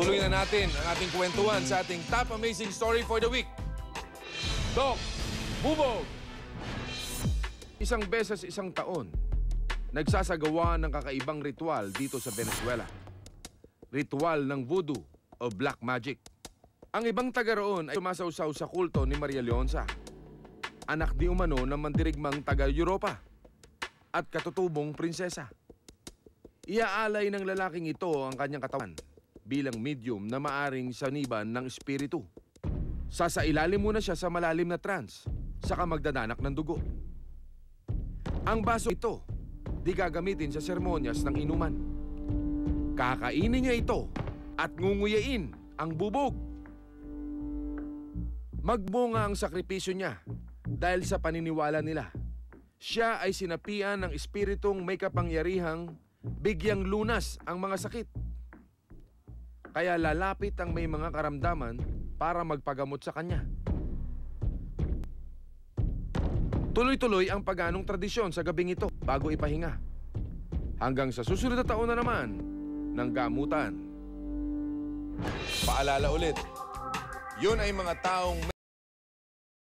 Tuloy na natin ang ating kwentuhan sa ating top amazing story for the week. Doc Bubog! Isang beses isang taon, nagsasagawa ng kakaibang ritual dito sa Venezuela. Ritual ng voodoo o black magic. Ang ibang taga roon ay sumasawsaw sa kulto ni Maria Leonza, anak di umano ng mandirigmang taga-Europa at katutubong prinsesa. Iaalay ng lalaking ito ang kanyang katawan bilang medium na maaring saniban ng espiritu. Sasailalim muna siya sa malalim na trance, saka magdadanak ng dugo. Ang baso ito, di gagamitin sa sermonyas ng inuman. Kakainin niya ito at ngunguyain ang bubog. Magbunga ang sakripisyo niya dahil sa paniniwala nila. Siya ay sinapian ng espiritong may kapangyarihang bigyang lunas ang mga sakit. Kaya lalapit ang may mga karamdaman para magpagamot sa kanya. Tuloy-tuloy ang paganong tradisyon sa gabing ito bago ipahinga. Hanggang sa susunod na taon na naman ng gamutan. Paalala ulit, yun ay mga taong